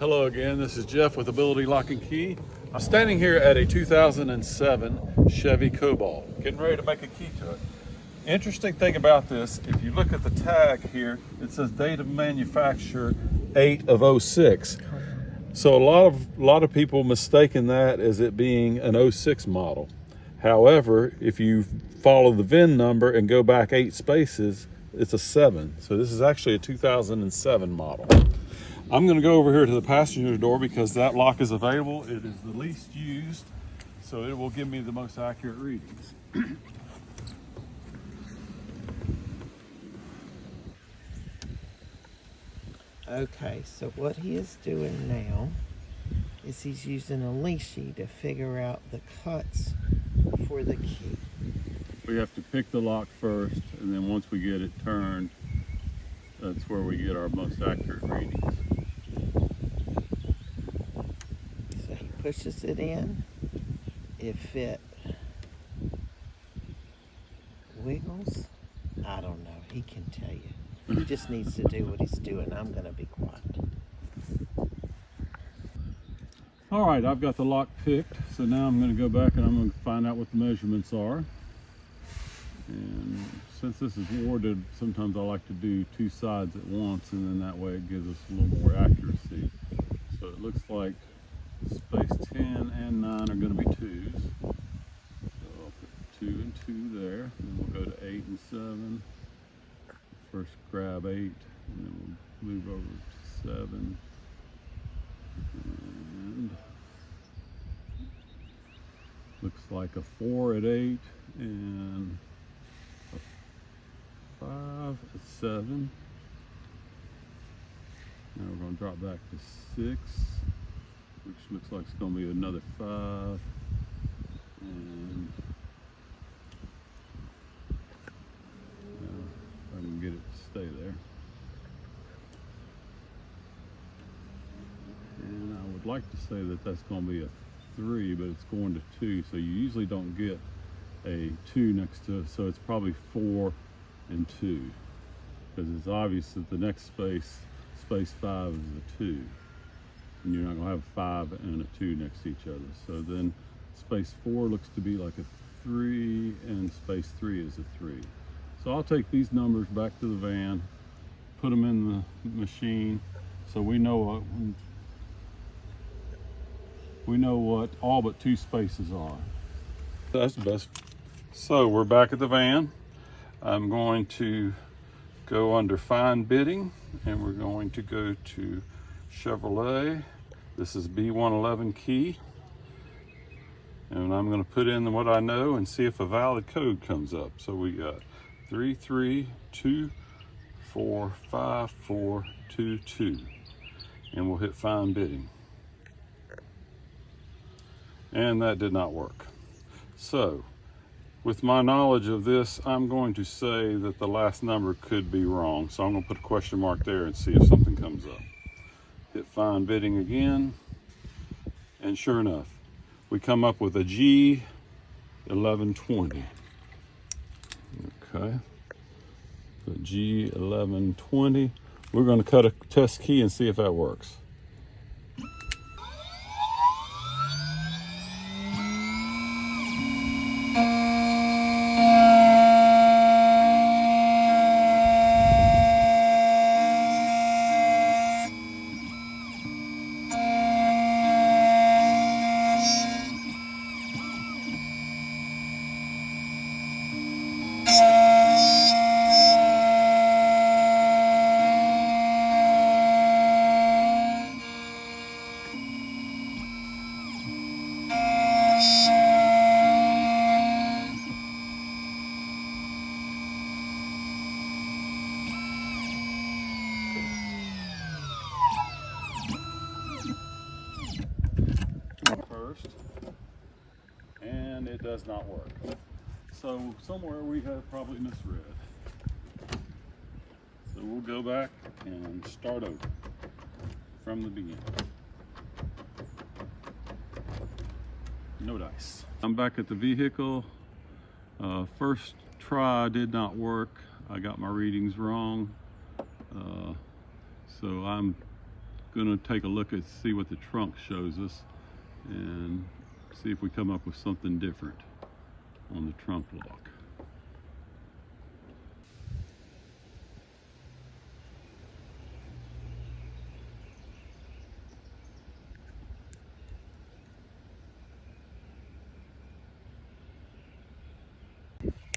Hello again, this is Jeff with Ability Lock and Key. I'm standing here at a 2007 Chevy Cobalt, getting ready to make a key to it. Interesting thing about this, if you look at the tag here, it says date of manufacture 8 of 06. So a lot of people mistaken that as it being an 06 model. However, if you follow the VIN number and go back 8 spaces, it's a 7. So this is actually a 2007 model. I'm going to go over here to the passenger door because that lock is available. It is the least used, so it will give me the most accurate readings. Okay, so what he is doing now is he's using a leashy to figure out the cuts for the key. We have to pick the lock first, and then once we get it turned, that's where we get our most accurate readings. So he pushes it in. If it wiggles, I don't know. He can tell you. He just needs to do what he's doing. I'm going to be quiet. All right, I've got the lock picked, so now I'm going to go back and I'm going to find out what the measurements are. And since this is warded, sometimes I like to do 2 sides at once, and then that way it gives us a little more accuracy. So it looks like space 10 and 9 are going to be 2s. So I'll put 2 and 2 there, and we'll go to 8 and 7. First grab 8, and then we'll move over to 7. And looks like a 4 at 8, and 5 at 7. Now we're going to drop back to 6, which looks like it's going to be another 5. And if I can get it to stay there. And I would like to say that that's going to be a 3, but it's going to 2. So you usually don't get a 2 next to it. So it's probably 4 and 2, because it's obvious that the next space 5 is a 2, and you're not going to have a 5 and a 2 next to each other. So then space 4 looks to be like a 3, and space 3 is a 3. So I'll take these numbers back to the van, put them in the machine, so we know what all but 2 spaces are. That's the best. So we're back at the van. I'm going to go under fine bidding, and we're going to go to Chevrolet. This is B111 key, and I'm going to put in what I know and see if a valid code comes up. So we got 332454422, and we'll hit fine bidding, and that did not work. So with my knowledge of this, I'm going to say that the last number could be wrong. So I'm going to put a question mark there and see if something comes up. Hit fine bidding again. And sure enough, we come up with a G1120. Okay. The G1120. We're going to cut a test key and see if that works. First, and it does not work. So somewhere we have probably misread. So we'll go back and start over from the beginning. No dice. I'm back at the vehicle. First try did not work. I got my readings wrong. So I'm gonna take a look at see what the trunk shows us and see if we come up with something different on the trunk lock.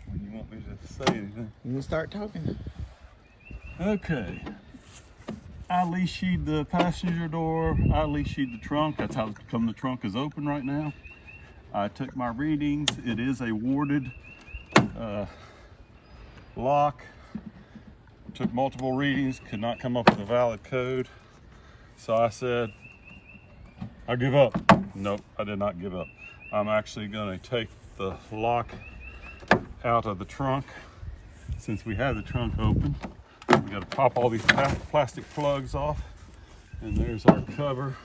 When you want me to say anything? You can start talking. Okay. I least sheet the passenger door, I least sheet the trunk. That's how come the trunk is open right now. I took my readings. It is a warded lock. Took multiple readings, could not come up with a valid code. So I said, I give up. Nope, I did not give up. I'm actually gonna take the lock out of the trunk. Since we have the trunk open, we got to pop all these plastic plugs off, and there's our cover.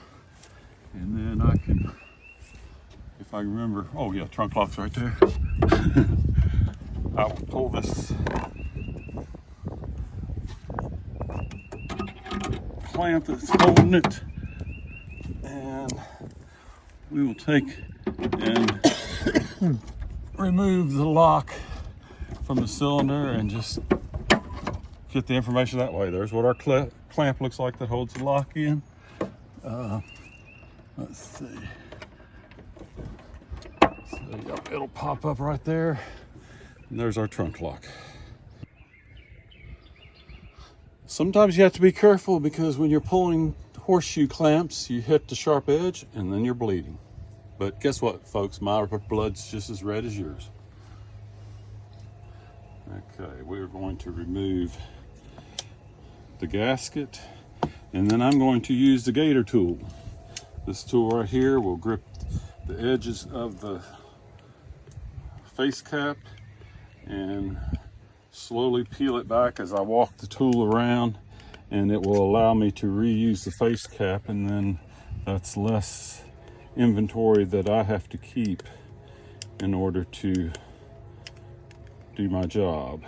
And then I can, if I remember, oh yeah, trunk lock's right there. I will pull this clamp that's holding it, and we will take and remove the lock from the cylinder and just get the information that way. There's what our clamp looks like that holds the lock in. Let's see. So yep, it'll pop up right there. And there's our trunk lock. Sometimes you have to be careful because when you're pulling horseshoe clamps, you hit the sharp edge and then you're bleeding. But guess what, folks? My blood's just as red as yours. Okay, we're going to remove the gasket, and then I'm going to use the gator tool. This tool right here will grip the edges of the face cap and slowly peel it back as I walk the tool around, and it will allow me to reuse the face cap, and then that's less inventory that I have to keep in order to do my job.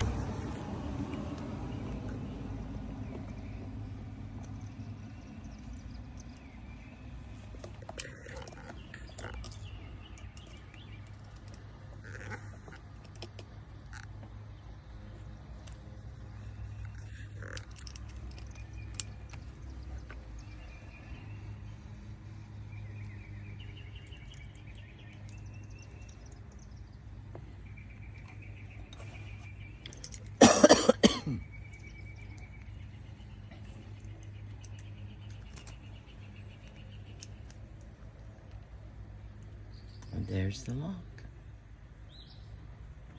And there's the lock.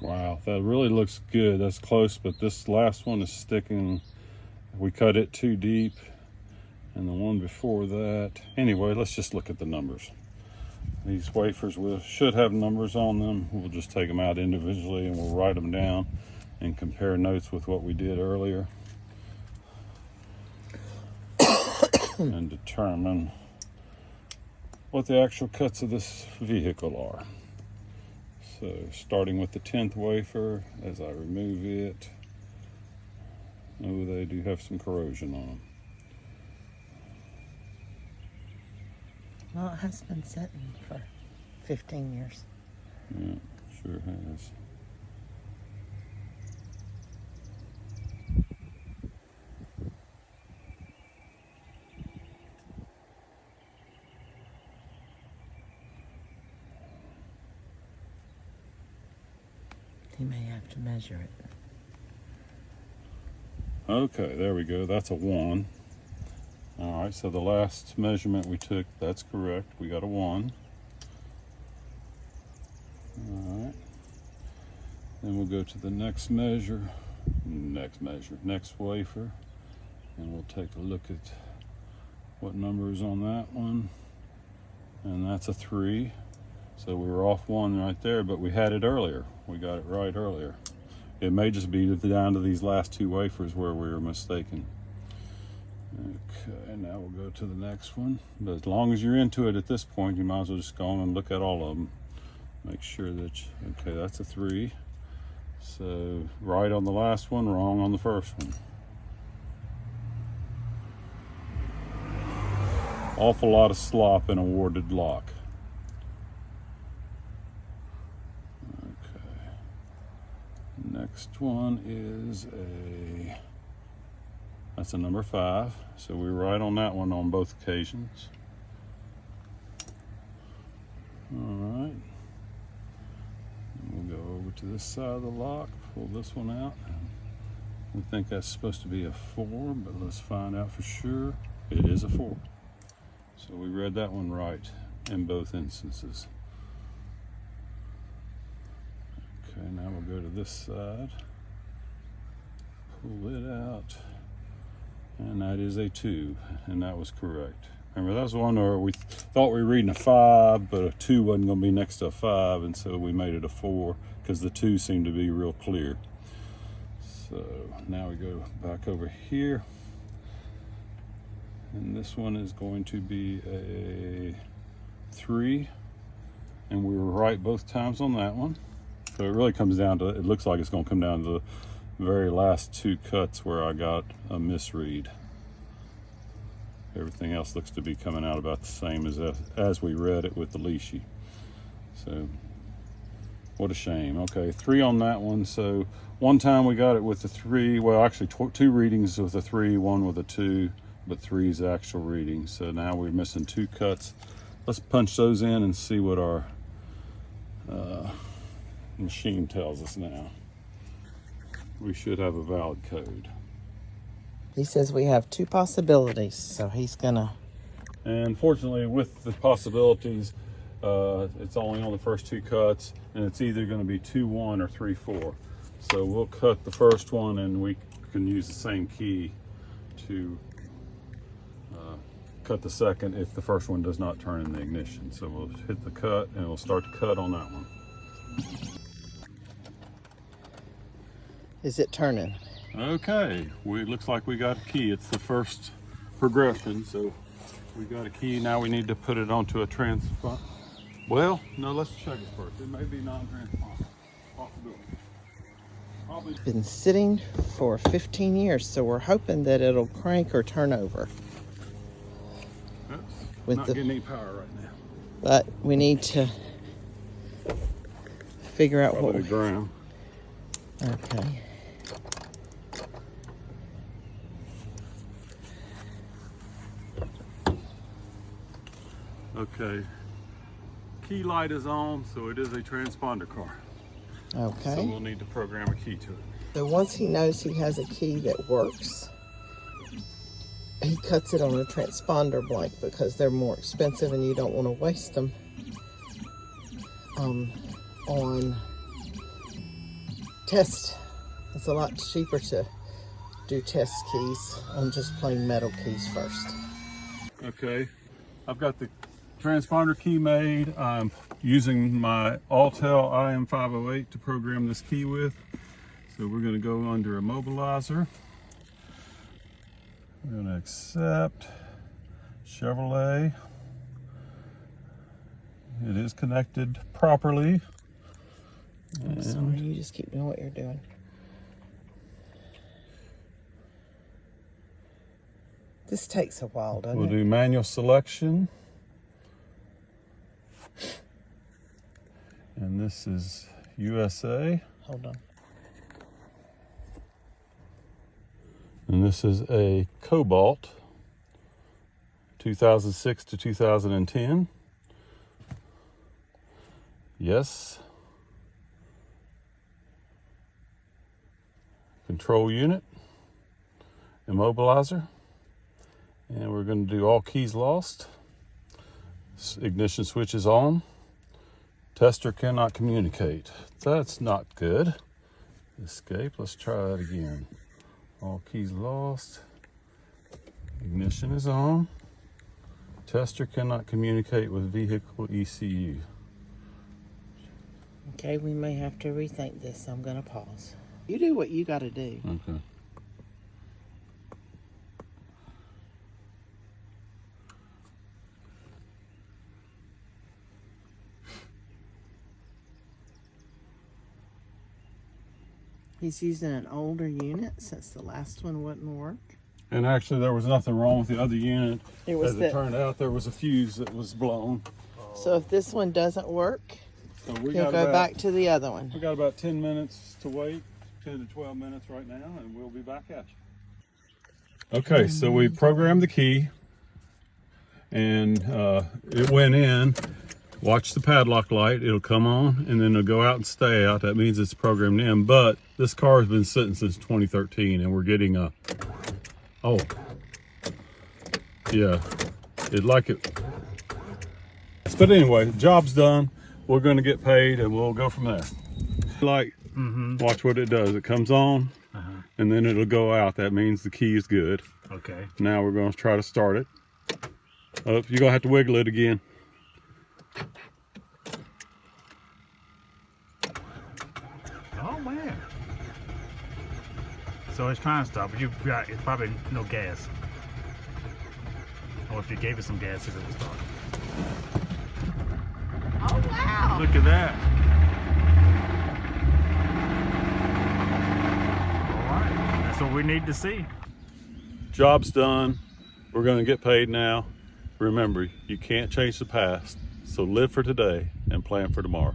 Wow, that really looks good. That's close, but this last one is sticking. We cut it too deep, and the one before that. Anyway, let's just look at the numbers. These wafers should have numbers on them. We'll just take them out individually and we'll write them down and compare notes with what we did earlier and determine what the actual cuts of this vehicle are. So starting with the 10th wafer, as I remove it, oh, they do have some corrosion on them. Well, it has been sitting for 15 years. Yeah, sure has. He may have to measure it. Okay, there we go. That's a 1. All right, so the last measurement we took, that's correct. We got a 1. All right. Then we'll go to the next wafer, and we'll take a look at what number is on that one. And that's a 3. So we were off 1 right there, but we had it earlier. We got it right earlier. It may just be down to these last 2 wafers where we were mistaken. Okay, now we'll go to the next one. But as long as you're into it at this point, you might as well just go on and look at all of them. Make sure that, okay, that's a 3. So right on the last one, wrong on the first one. Awful lot of slop in a warded lock. Okay. Next one is that's a number 5. So we're right on that one on both occasions. All right. We'll go over to this side of the lock, pull this one out. We think that's supposed to be a 4, but let's find out for sure. It is a 4. So we read that one right in both instances. Okay, now we'll go to this side, pull it out, and that is a 2, and that was correct. Remember, that was one where we thought we were reading a 5, but a 2 wasn't going to be next to a 5, and so we made it a 4 because the 2 seemed to be real clear. So now we go back over here, and this one is going to be a 3, and we were right both times on that one. So it really comes down to, it looks like it's going to come down to the very last 2 cuts where I got a misread. Everything else looks to be coming out about the same as we read it with the leashy. So what a shame. Okay, 3 on that one. So one time we got it with the 3, well actually 2 readings with a 3, 1 with a 2, but 3 is the actual reading. So now we're missing 2 cuts. Let's punch those in and see what our machine tells us now. We should have a valid code. He says we have 2 possibilities, so he's gonna. And fortunately, with the possibilities, it's only on the first 2 cuts, and it's either going to be 2-1 or 3-4. So we'll cut the first one, and we can use the same key to cut the second if the first one does not turn in the ignition. So we'll hit the cut, and we'll start to cut on that one. Is it turning? Okay, looks like we got a key. It's the first progression, so we got a key. Now we need to put it onto a transponder. Well, no, let's check it first. It may be non-transponder. Possibility. Probably. Been sitting for 15 years, so we're hoping that it'll crank or turn over. With not getting any power right now. But we need to figure out Probably what. The ground. Okay. Okay. Key light is on, so it is a transponder car. Okay. So we'll need to program a key to it. So once he knows he has a key that works, he cuts it on a transponder blank because they're more expensive and you don't want to waste them on test. It's a lot cheaper to do test keys on just plain metal keys first. Okay, I've got the transponder key made. I'm using my Altel IM508 to program this key with. So we're going to go under immobilizer. We're going to accept Chevrolet. It is connected properly. I'm sorry, you just keep doing what you're doing. This takes a while, doesn't We'll it? do manual selection. And this is USA. Hold on. And this is a Cobalt, 2006 to 2010. Yes. Control unit, immobilizer, and we're going to do all keys lost. Ignition switch is on. Tester cannot communicate. That's not good. Escape. Let's try it again. All keys lost. Ignition is on. Tester cannot communicate with vehicle ECU. Okay, we may have to rethink this. I'm going to pause. You do what you got to do. Okay. He's using an older unit since the last one wouldn't work. And actually there was nothing wrong with the other unit. It was As it turned out, there was a fuse that was blown. So if this one doesn't work, So we you'll go back to the other one. We got about 10 minutes to wait, 10 to 12 minutes right now, and we'll be back at you. Okay, so we programmed the key, and it went in. Watch the padlock light, it'll come on, and then it'll go out and stay out. That means it's programmed in, but this car has been sitting since 2013, and we're getting a, oh, yeah, it'd like it. But anyway, job's done. We're gonna get paid, and we'll go from there. Like, watch what it does. It comes on, and then it'll go out. That means the key is good. Okay. Now we're gonna try to start it. Oh, you're gonna have to wiggle it again. Oh man. So it's trying to stop, but it's probably no gas. Or if you gave it some gas, it would start. Oh, wow. Look at that. All right. That's what we need to see. Job's done. We're gonna get paid now. Remember, you can't change the past. So live for today and plan for tomorrow.